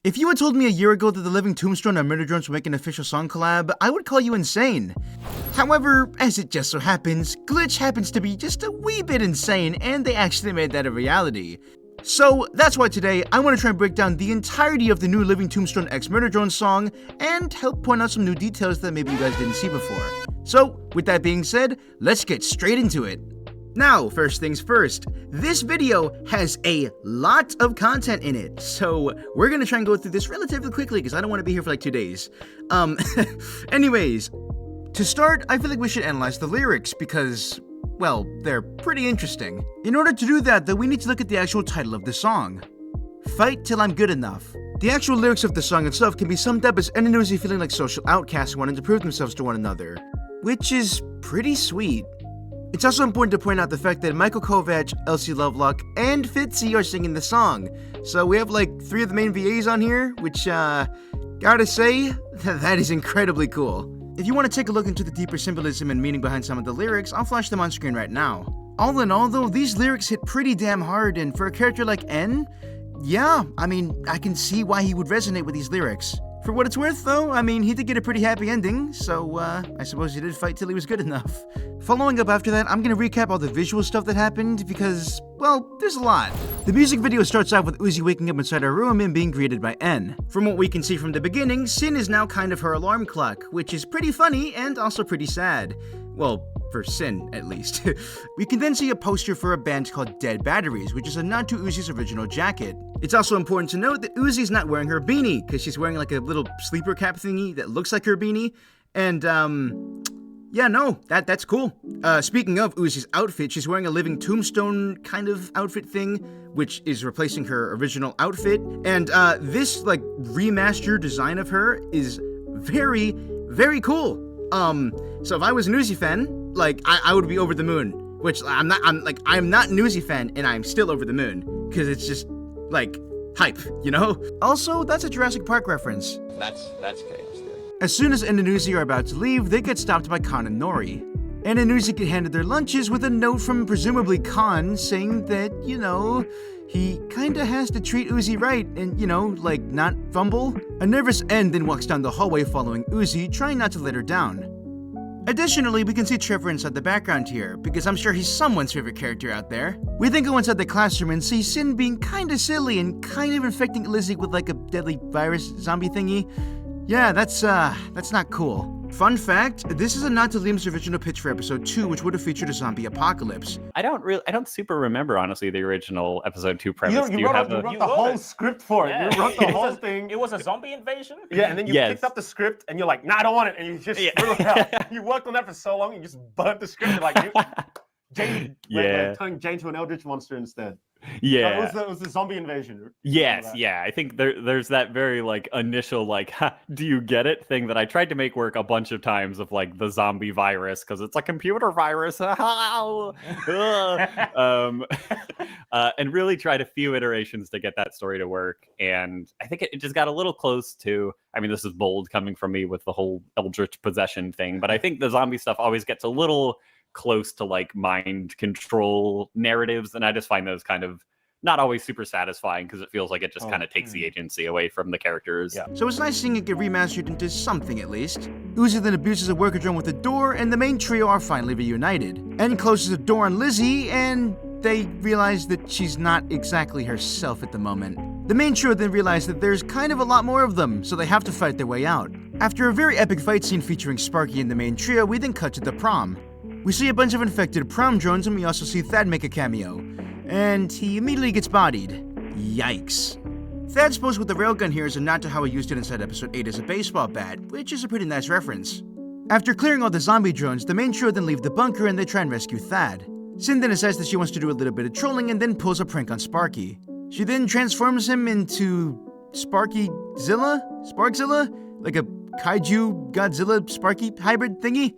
If you had told me a year ago that the Living Tombstone and Murder Drones would make an official song collab, I would call you insane. However, as it just so happens, Glitch happens to be just a wee bit insane, and they actually made that a reality. So that's why today I want to try and break down the entirety of the new Living Tombstone x Murder Drone song and help point out some new details that maybe you guys didn't see before. So with that being said, let's get straight into it. Now, first things first, this video has a lot of content in it, so we're gonna try and go through this relatively quickly because I don't want to be here for like 2 days. Anyways, to start, I feel like we should analyze the lyrics because, well, they're pretty interesting. In order to do that, though, we need to look at the actual title of the song. Fight Till I'm Good Enough. The actual lyrics of the song itself can be summed up as N and Uzi feeling like social outcasts wanting to prove themselves to one another, which is pretty sweet. It's also important to point out the fact that Michael Kovac, LC Lovelock, and Fitzy are singing the song. So we have like 3 of the main VAs on here, which, gotta say, that is incredibly cool. If you want to take a look into the deeper symbolism and meaning behind some of the lyrics, I'll flash them on screen right now. All in all though, these lyrics hit pretty damn hard, and for a character like N, yeah, I mean, I can see why he would resonate with these lyrics. For what it's worth, though, I mean, he did get a pretty happy ending, so, I suppose he did fight till he was good enough. Following up after that, I'm gonna recap all the visual stuff that happened, because, well, there's a lot. The music video starts off with Uzi waking up inside her room and being greeted by N. From what we can see from the beginning, Sin is now kind of her alarm clock, which is pretty funny and also pretty sad. Well, for Sin, at least. We can then see a poster for a band called Dead Batteries, which is a nod to Uzi's original jacket. It's also important to note that Uzi's not wearing her beanie, because she's wearing like a little sleeper cap thingy that looks like her beanie, and yeah, no, that's cool. Speaking of Uzi's outfit, she's wearing a Living Tombstone kind of outfit thing, which is replacing her original outfit, and this like remastered design of her is very, very cool. So if I was an Uzi fan, like, I would be over the moon, which I'm not an Uzi fan, and I'm still over the moon, because it's just, like, hype, you know? Also, that's a Jurassic Park reference. That's chaos theory. As soon as N and Uzi are about to leave, they get stopped by Khan and Nori. N and Uzi get handed their lunches with a note from presumably Khan saying that, you know, he kinda has to treat Uzi right and, you know, like, not fumble. A nervous N then walks down the hallway following Uzi, trying not to let her down. Additionally, we can see Trevor inside the background here, because I'm sure he's someone's favorite character out there. We then go inside the classroom and see Sin being kinda silly and kind of infecting Lizzie with like a deadly virus zombie thingy. Yeah, that's not cool. Fun fact, this is a nod to Liam's original pitch for episode 2, which would have featured a zombie apocalypse. I don't super remember, honestly, the original episode 2 premise. You wrote the whole script for it. Yeah. You wrote the whole thing. It was a zombie invasion? Yeah, and then you picked up the script and you're like, nah, I don't want it. And you just threw it out. You worked on that for so long, you just burnt the script. You're like, turning Jane to an eldritch monster instead. Yeah. It was the zombie invasion. Yes, yeah. I think there's that very like initial like, ha, do you get it thing that I tried to make work a bunch of times of like the zombie virus because it's a computer virus. And really tried a few iterations to get that story to work. And I think it just got a little close to, I mean, this is bold coming from me with the whole eldritch possession thing, but I think the zombie stuff always gets a little close to like mind control narratives, and I just find those kind of not always super satisfying because it feels like it just kind of takes the agency away from the characters. Yeah. So it's nice seeing it get remastered into something at least. Uzi then abuses a worker drone with the door, and the main trio are finally reunited. N closes the door on Lizzie, and they realize that she's not exactly herself at the moment. The main trio then realize that there's kind of a lot more of them, so they have to fight their way out. After a very epic fight scene featuring Sparky and the main trio, we then cut to the prom. We see a bunch of infected prom drones, and we also see Thad make a cameo. And he immediately gets bodied. Yikes. Thad's pose with the railgun here is a nod to how he used it inside episode 8 as a baseball bat, which is a pretty nice reference. After clearing all the zombie drones, the main trio then leave the bunker and they try and rescue Thad. Sin then decides that she wants to do a little bit of trolling and then pulls a prank on Sparky. She then transforms him into Sparkzilla? Like a kaiju Godzilla Sparky hybrid thingy?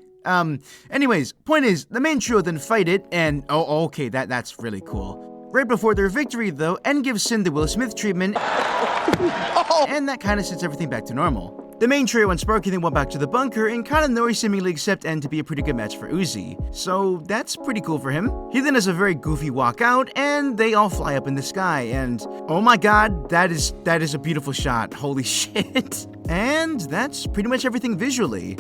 Anyways, point is, the main trio then fight it, and okay, that's really cool. Right before their victory, though, N gives Sin the Will Smith treatment, and that kind of sets everything back to normal. The main trio and Sparky then went back to the bunker, and Con and Nori seemingly accept En to be a pretty good match for Uzi. So that's pretty cool for him. He then has a very goofy walk out, and they all fly up in the sky, and oh my god, that is a beautiful shot. Holy shit. And that's pretty much everything visually.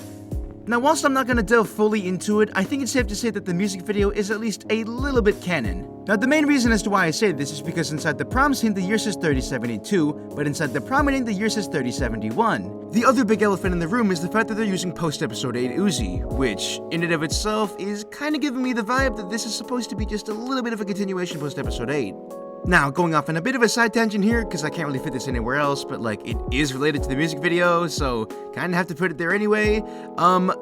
Now, whilst I'm not going to delve fully into it, I think it's safe to say that the music video is at least a little bit canon. Now, the main reason as to why I say this is because inside the prom scene, the year says 3072, but inside the promenade, the year says 3071. The other big elephant in the room is the fact that they're using post-episode 8 Uzi, which, in and of itself, is kind of giving me the vibe that this is supposed to be just a little bit of a continuation post-episode 8. Now, going off on a bit of a side tangent here, because I can't really fit this anywhere else, but like, it is related to the music video, so kinda have to put it there anyway.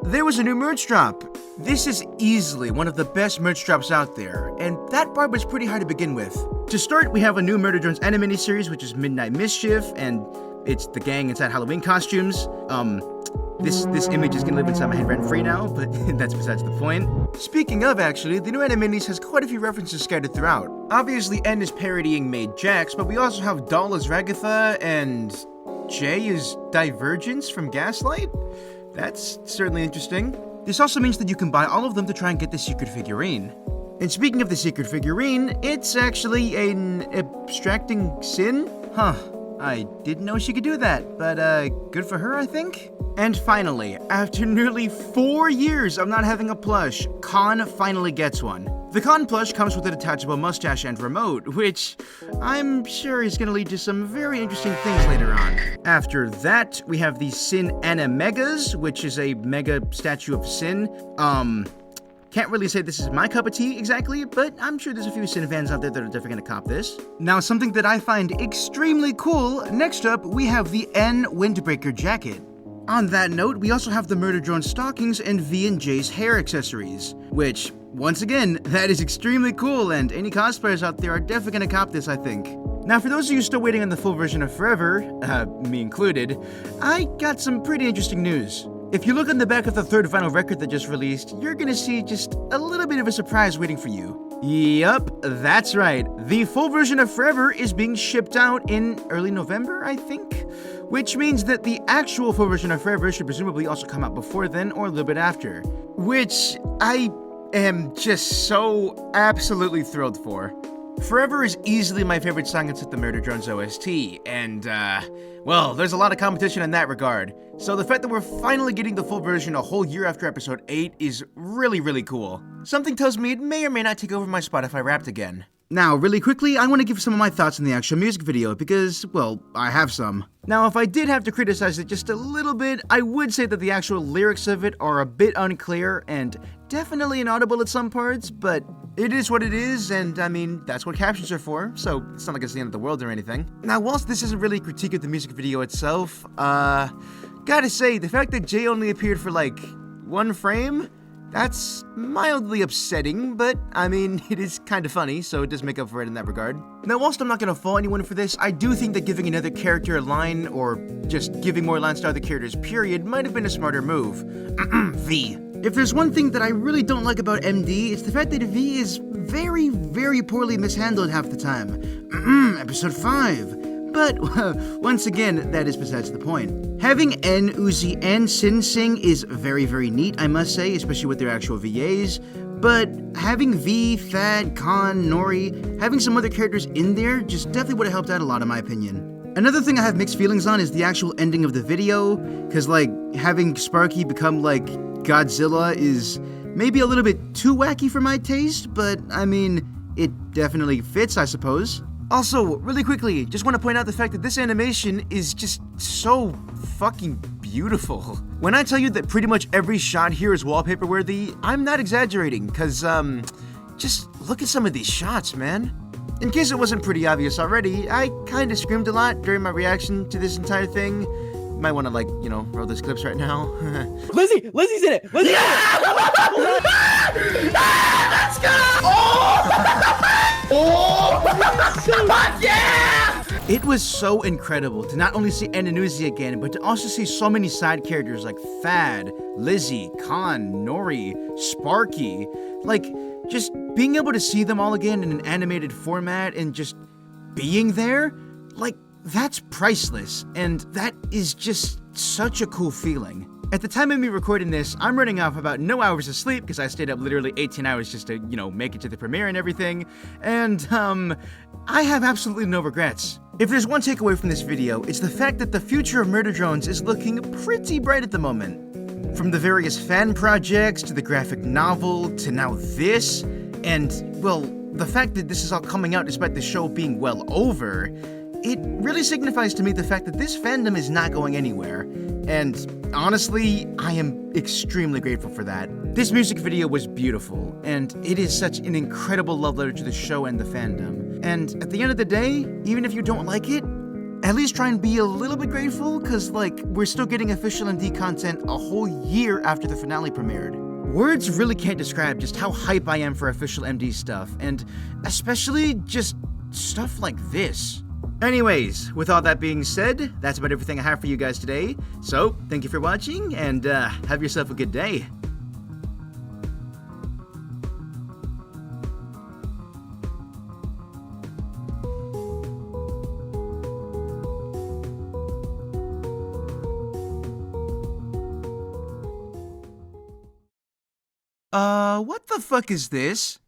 There was a new merch drop. This is easily one of the best merch drops out there, and that part was pretty hard to begin with. To start, we have a new Murder Drones anime series, which is Midnight Mischief, and it's the gang inside Halloween costumes. This image is gonna live inside my head rent-free now, but that's besides the point. Speaking of, actually, the new anime has quite a few references scattered throughout. Obviously, N is parodying Maid Jax, but we also have Doll as Ragatha, and J is Divergence from Gaslight? That's certainly interesting. This also means that you can buy all of them to try and get the secret figurine. And speaking of the secret figurine, it's actually an abstracting sin? Huh. I didn't know she could do that, but good for her, I think? And finally, after nearly 4 years of not having a plush, Con finally gets one. The Con plush comes with a detachable mustache and remote, which I'm sure is gonna lead to some very interesting things later on. After that, we have the Sin Animegas, which is a mega statue of Sin. Can't really say this is my cup of tea exactly, but I'm sure there's a few Sin fans out there that are definitely gonna cop this. Now, something that I find extremely cool, next up, we have the N Windbreaker jacket. On that note, we also have the Murder Drone stockings and V and J's hair accessories, which, once again, that is extremely cool, and any cosplayers out there are definitely gonna cop this, I think. Now, for those of you still waiting on the full version of Forever, me included, I got some pretty interesting news. If you look on the back of the third vinyl record that just released, you're gonna see just a little bit of a surprise waiting for you. Yup, that's right. The full version of Forever is being shipped out in early November, I think? Which means that the actual full version of Forever should presumably also come out before then or a little bit after. Which I am just so absolutely thrilled for. Forever is easily my favorite song inside the Murder Drones OST, and, well, there's a lot of competition in that regard. So the fact that we're finally getting the full version a whole year after episode 8 is really, really cool. Something tells me it may or may not take over my Spotify Wrapped again. Now, really quickly, I want to give some of my thoughts on the actual music video because, well, I have some. Now, if I did have to criticize it just a little bit, I would say that the actual lyrics of it are a bit unclear and definitely inaudible at some parts, but it is what it is, and I mean, that's what captions are for, so it's not like it's the end of the world or anything. Now, whilst this isn't really a critique of the music video itself, gotta say, the fact that Jay only appeared for like 1 frame, that's mildly upsetting, but I mean, it is kind of funny, so it does make up for it in that regard. Now, whilst I'm not gonna fault anyone for this, I do think that giving another character a line, or just giving more lines to other characters period, might have been a smarter move. V. If there's one thing that I really don't like about MD, it's the fact that V is very, very poorly mishandled half the time. Episode 5. But, once again, that is besides the point. Having N, Uzi, and Sin sing is very, very neat, I must say, especially with their actual VAs. But having V, Thad, Khan, Nori, having some other characters in there just definitely would have helped out a lot in my opinion. Another thing I have mixed feelings on is the actual ending of the video, because, like, having Sparky become, like, Godzilla is maybe a little bit too wacky for my taste, but, I mean, it definitely fits, I suppose. Also, really quickly, just want to point out the fact that this animation is just so fucking beautiful. When I tell you that pretty much every shot here is wallpaper worthy, I'm not exaggerating, cause just look at some of these shots, man. In case it wasn't pretty obvious already, I kinda screamed a lot during my reaction to this entire thing. You might wanna like, you know, roll those clips right now. Lizzie's in it! Lizzie's in it! Let's go! Oh! Yeah! It was so incredible to not only see N and Uzi again, but to also see so many side characters like Thad, Lizzie, Khan, Nori, Sparky. Like, just being able to see them all again in an animated format and just being there, like, that's priceless, and that is just such a cool feeling. At the time of me recording this, I'm running off about no hours of sleep because I stayed up literally 18 hours just to, make it to the premiere and everything, and, I have absolutely no regrets. If there's one takeaway from this video, it's the fact that the future of murder drones is looking pretty bright at the moment. From the various fan projects, to the graphic novel, to now this, and, well, the fact that this is all coming out despite the show being well over, it really signifies to me the fact that this fandom is not going anywhere. And honestly, I am extremely grateful for that. This music video was beautiful, and it is such an incredible love letter to the show and the fandom. And at the end of the day, even if you don't like it, at least try and be a little bit grateful, cause we're still getting official MD content a whole year after the finale premiered. Words really can't describe just how hype I am for official MD stuff, and especially just stuff like this. Anyways, with all that being said, that's about everything I have for you guys today. So, thank you for watching, and have yourself a good day. What the fuck is this?